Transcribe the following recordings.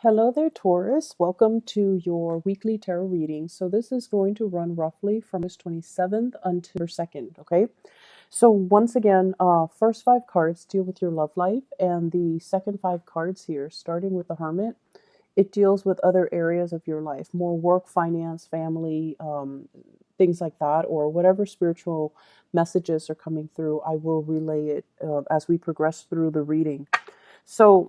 Hello there, Taurus. Welcome to your weekly tarot reading. So this is going to run roughly from August 27th until 2nd, okay? So once again, first five cards deal with your love life, and the second five cards here, starting with the Hermit, it deals with other areas of your life, more work, finance, family, things like that, or whatever spiritual messages are coming through. I will relay it as we progress through the reading. So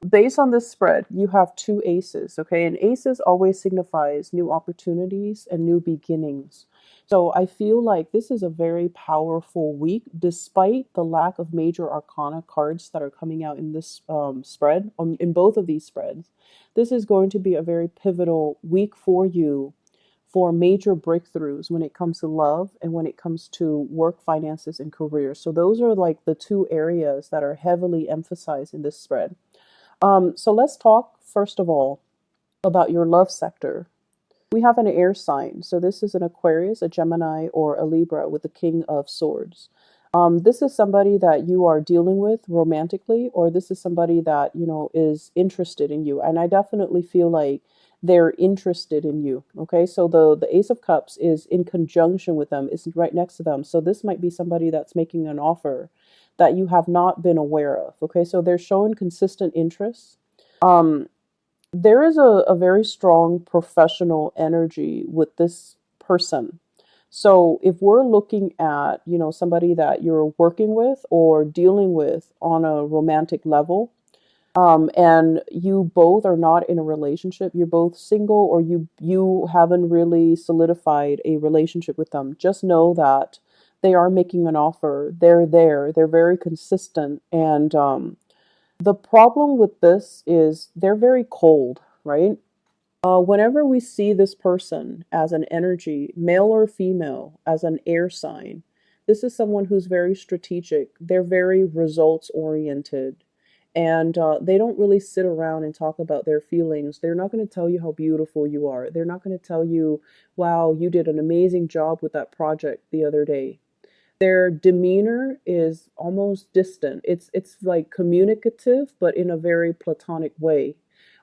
based on this spread, you have two aces, okay? And aces always signifies new opportunities and new beginnings. So I feel like this is a very powerful week, despite the lack of major arcana cards that are coming out in this spread, in both of these spreads. This is going to be a very pivotal week for you for major breakthroughs when it comes to love and when it comes to work, finances, and career. So those are like the two areas that are heavily emphasized in this spread. So let's talk first of all about your love sector. We have an air sign. So this is an Aquarius, a Gemini, or a Libra with the King of Swords. This is somebody that you are dealing with romantically, or this is somebody that, is interested in you. And I definitely feel like they're interested in you. Okay. So the Ace of Cups is in conjunction with them, is right next to them. So this might be somebody that's making an offer that you have not been aware of. Okay. So they're showing consistent interest. Um, there is a very strong professional energy with this person. So if we're looking at, somebody that you're working with or dealing with on a romantic level, and you both are not in a relationship, you're both single, or you haven't really solidified a relationship with them, just know that they are making an offer. They're there. They're very consistent, and the problem with this is they're very cold, right? Whenever we see this person as an energy, male or female, as an air sign, this is someone who's very strategic. They're very results oriented. And they don't really sit around and talk about their feelings. They're not going to tell you how beautiful you are. They're not going to tell you, wow, you did an amazing job with that project the other day. Their demeanor is almost distant. It's like communicative, but in a very platonic way.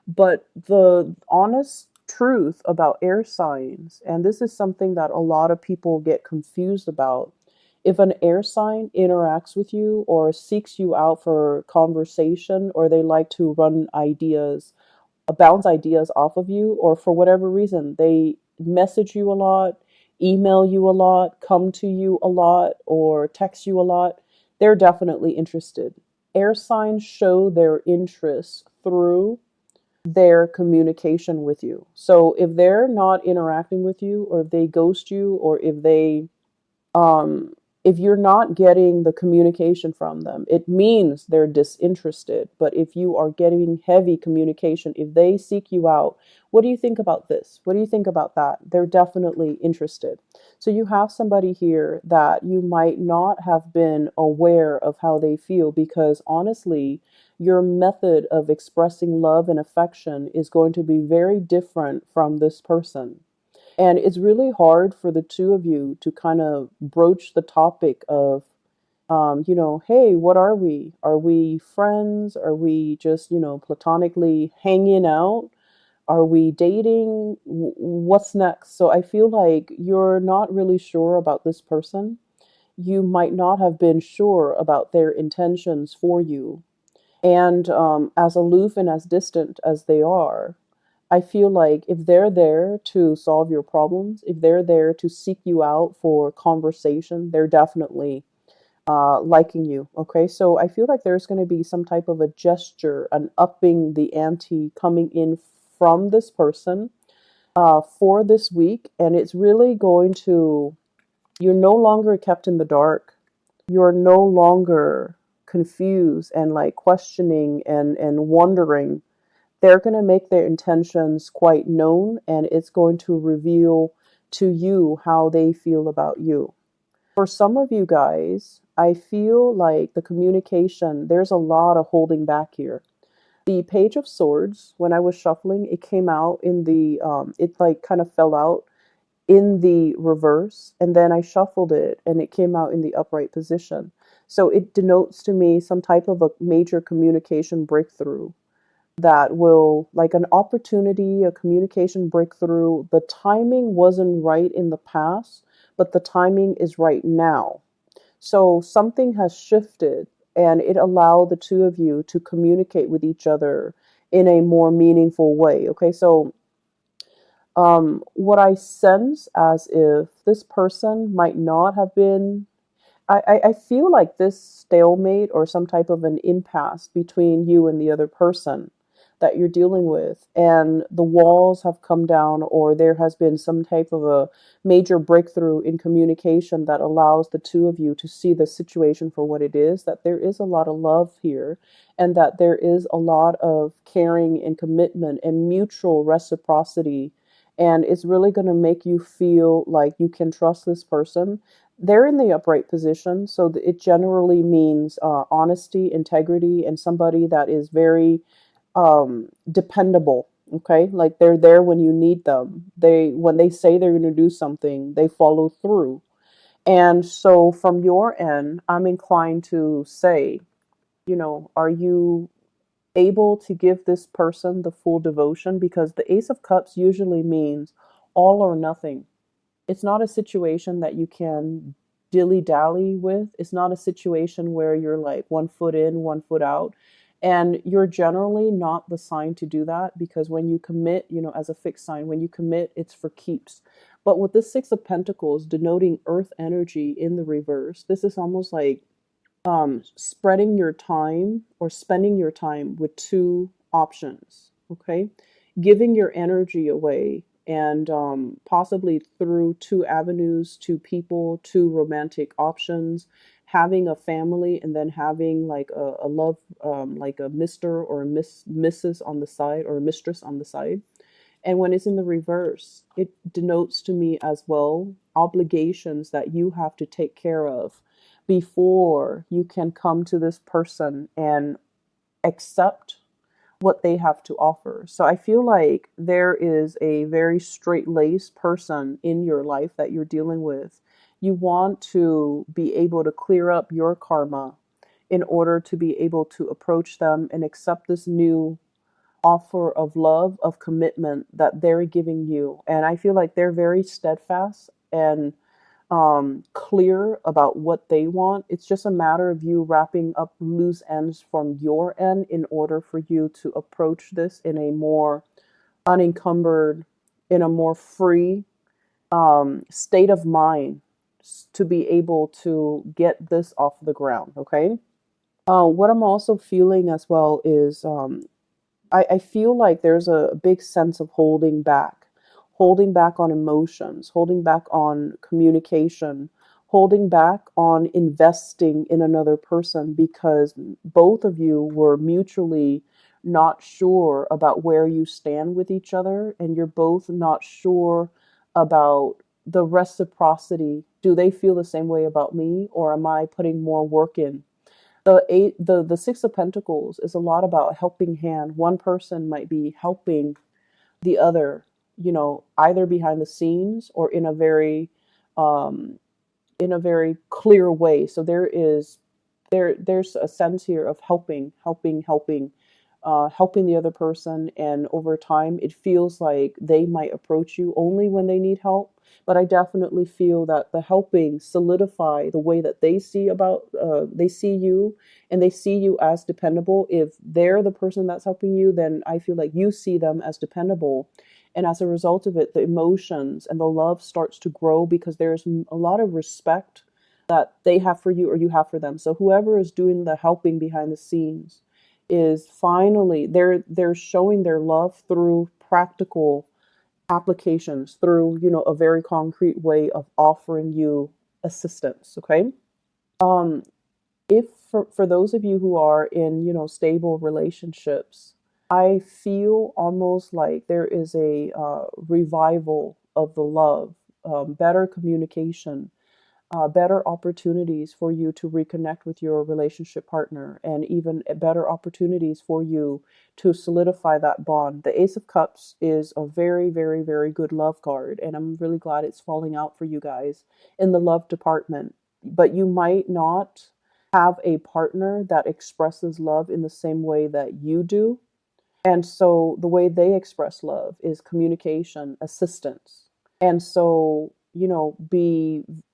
But the honest truth about air signs, and this is something that a lot of people get confused about, if an air sign interacts with you or seeks you out for conversation, or they like to run ideas, bounce ideas off of you, or for whatever reason, they message you a lot, email you a lot, come to you a lot, or text you a lot, they're definitely interested. Air signs show their interest through their communication with you. So if they're not interacting with you, or if they ghost you, or um, if you're not getting the communication from them, it means they're disinterested. But if you are getting heavy communication, if they seek you out, what do you think about this? What do you think about that? They're definitely interested. So you have somebody here that you might not have been aware of how they feel, because honestly, your method of expressing love and affection is going to be very different from this person. And it's really hard for the two of you to kind of broach the topic of, hey, what are we? Are we friends? Are we just, platonically hanging out? Are we dating? What's next? So I feel like you're not really sure about this person. You might not have been sure about their intentions for you. And as aloof and as distant as they are, I feel like if they're there to solve your problems, if they're there to seek you out for conversation, they're definitely liking you. Okay, so I feel like there's going to be some type of a gesture, an upping the ante coming in from this person for this week. And it's really going to, you're no longer kept in the dark. You're no longer confused and like questioning and wondering. They're going to make their intentions quite known, and it's going to reveal to you how they feel about you. For some of you guys, I feel like the communication, there's a lot of holding back here. The Page of Swords, when I was shuffling, it came out in the, it like kind of fell out in the reverse, and then I shuffled it and it came out in the upright position. So it denotes to me some type of a major communication breakthrough. that will, like an opportunity, a communication breakthrough. The timing wasn't right in the past, but the timing is right now. So something has shifted and it allowed the two of you to communicate with each other in a more meaningful way. Okay, so what I sense as if this person might not have been, I feel like this stalemate or some type of an impasse between you and the other person that you're dealing with, and the walls have come down, or there has been some type of a major breakthrough in communication that allows the two of you to see the situation for what it is, that there is a lot of love here, and that there is a lot of caring and commitment and mutual reciprocity. And it's really going to make you feel like you can trust this person. They're in the upright position, so it generally means honesty, integrity, and somebody that is very dependable. Okay, like they're there when you need them. When they say they're going to do something, they follow through. And so, from your end, I'm inclined to say, are you able to give this person the full devotion? Because the Ace of Cups usually means all or nothing. It's not a situation that you can dilly dally with. It's not a situation where you're like 1 foot in, 1 foot out. And you're generally not the sign to do that, because when you commit, as a fixed sign, when you commit, it's for keeps. But with this Six of Pentacles denoting earth energy in the reverse, this is almost like spreading your time or spending your time with two options. Okay, giving your energy away, and possibly through two avenues, two people, two romantic options, having a family, and then having like a love, like a Mr. or a Mrs. on the side, or a mistress on the side. And when it's in the reverse, it denotes to me as well obligations that you have to take care of before you can come to this person and accept what they have to offer. So I feel like there is a very straight laced person in your life that you're dealing with. You want to be able to clear up your karma in order to be able to approach them and accept this new offer of love, of commitment that they're giving you. And I feel like they're very steadfast and clear about what they want. It's just a matter of you wrapping up loose ends from your end in order for you to approach this in a more unencumbered, in a more free state of mind, to be able to get this off the ground. Okay. What I'm also feeling as well is I feel like there's a big sense of holding back on emotions, holding back on communication, holding back on investing in another person, because both of you were mutually not sure about where you stand with each other, and you're both not sure about the reciprocity. Do they feel the same way about me, or am I putting more work in? The Six of Pentacles is a lot about helping hand. One person might be helping the other, either behind the scenes or um in a very clear way. So there's a sense here of helping the other person, and over time it feels like they might approach you only when they need help. But I definitely feel that the helping solidify the way that they see you, and they see you as dependable. If they're the person that's helping you, then I feel like you see them as dependable, and as a result of it, the emotions and the love starts to grow, because there's a lot of respect that they have for you or you have for them. So whoever is doing the helping behind the scenes is finally, they're showing their love through practical applications, through a very concrete way of offering you assistance. Okay. um if for those of you who are in stable relationships, I feel almost like there is a revival of the love, better communication, better opportunities for you to reconnect with your relationship partner, and even better opportunities for you to solidify that bond. The Ace of Cups is a very, very, very good love card, and I'm really glad it's falling out for you guys in the love department. But you might not have a partner that expresses love in the same way that you do. And so the way they express love is communication, assistance. And so,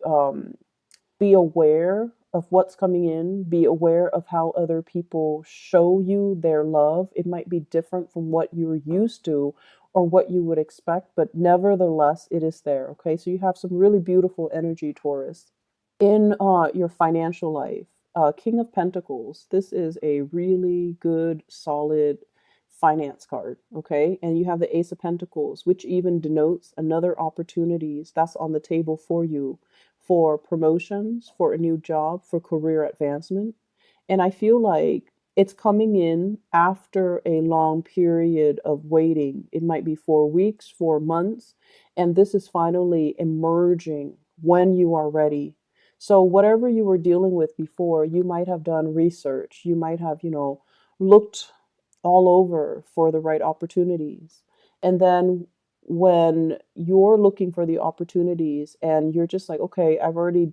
um, be aware of what's coming in, be aware of how other people show you their love. It might be different from what you're used to or what you would expect, but nevertheless, it is there. Okay, so you have some really beautiful energy, Taurus. In your financial life, King of Pentacles, this is a really good, solid finance card, okay? And you have the Ace of Pentacles, which even denotes another opportunities that's on the table for you for promotions, for a new job, for career advancement. And I feel like it's coming in after a long period of waiting. It might be 4 weeks, 4 months, and this is finally emerging when you are ready. So whatever you were dealing with before, you might have done research. You might have, looked all over for the right opportunities. And then when you're looking for the opportunities and you're just like, okay, I've already,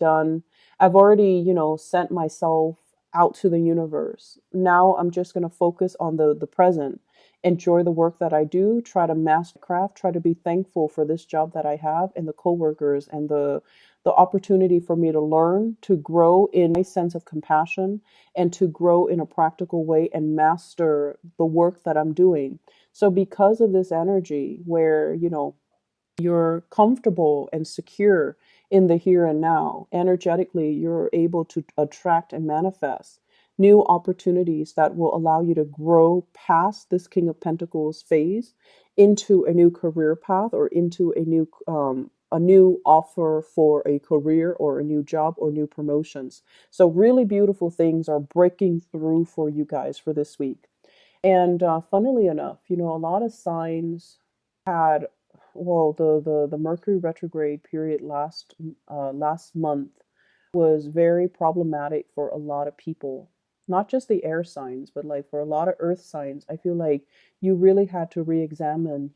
sent myself out to the universe. Now I'm just going to focus on the present, enjoy the work that I do, try to master craft, try to be thankful for this job that I have and the coworkers and the opportunity for me to learn, to grow in my sense of compassion and to grow in a practical way and master the work that I'm doing. So because of this energy where, you're comfortable and secure in the here and now, energetically, you're able to attract and manifest new opportunities that will allow you to grow past this King of Pentacles phase into a new career path or into a new offer for a career or a new job or new promotions. So really beautiful things are breaking through for you guys for this week. And funnily enough, a lot of signs had, well, the Mercury retrograde period last month was very problematic for a lot of people. Not just the air signs, but like for a lot of earth signs, I feel like you really had to re-examine,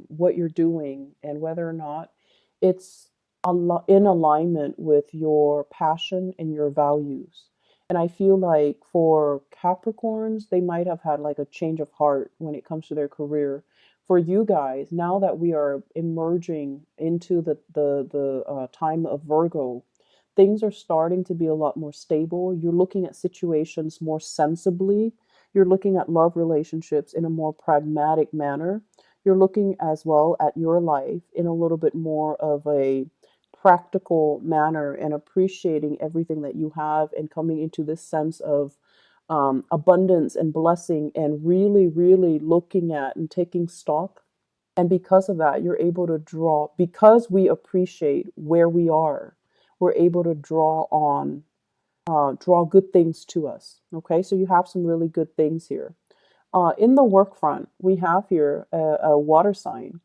what you're doing and whether or not it's in alignment with your passion and your values. And I feel like for Capricorns, they might have had like a change of heart when it comes to their career. For you guys, now that we are emerging into the time of Virgo, things are starting to be a lot more stable. You're looking at situations more sensibly. You're looking at love relationships in a more pragmatic manner. You're looking as well at your life in a little bit more of a practical manner and appreciating everything that you have and coming into this sense of abundance and blessing and really, really looking at and taking stock. And because of that, you're able to draw, because we appreciate where we are, we're able to draw good things to us. Okay, so you have some really good things here. In the work front, we have here a water sign,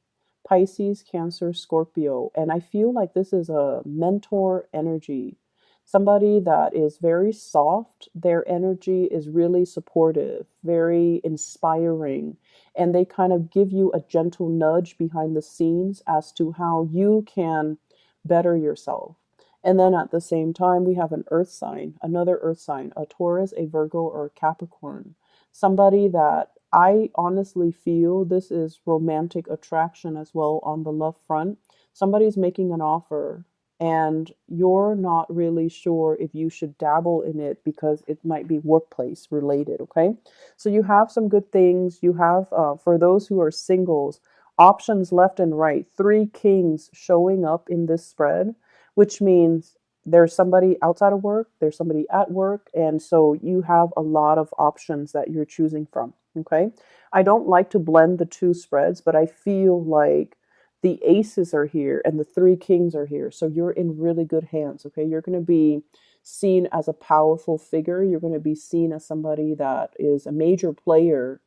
Pisces, Cancer, Scorpio. And I feel like this is a mentor energy, somebody that is very soft. Their energy is really supportive, very inspiring. And they kind of give you a gentle nudge behind the scenes as to how you can better yourself. And then at the same time, we have an earth sign, another earth sign, a Taurus, a Virgo, or a Capricorn. Somebody that I honestly feel this is romantic attraction as well on the love front. Somebody's making an offer and you're not really sure if you should dabble in it because it might be workplace related, okay? So you have some good things. You have, for those who are singles, options left and right. Three kings showing up in this spread, which means there's somebody outside of work, there's somebody at work, and so you have a lot of options that you're choosing from. Okay. I don't like to blend the two spreads, but I feel like the aces are here and the three kings are here. So you're in really good hands. Okay. You're going to be seen as a powerful figure. You're going to be seen as somebody that is a major player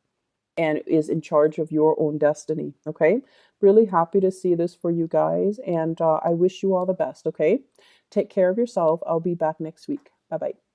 and is in charge of your own destiny. Okay. Really happy to see this for you guys. And I wish you all the best. Okay. Take care of yourself. I'll be back next week. Bye bye.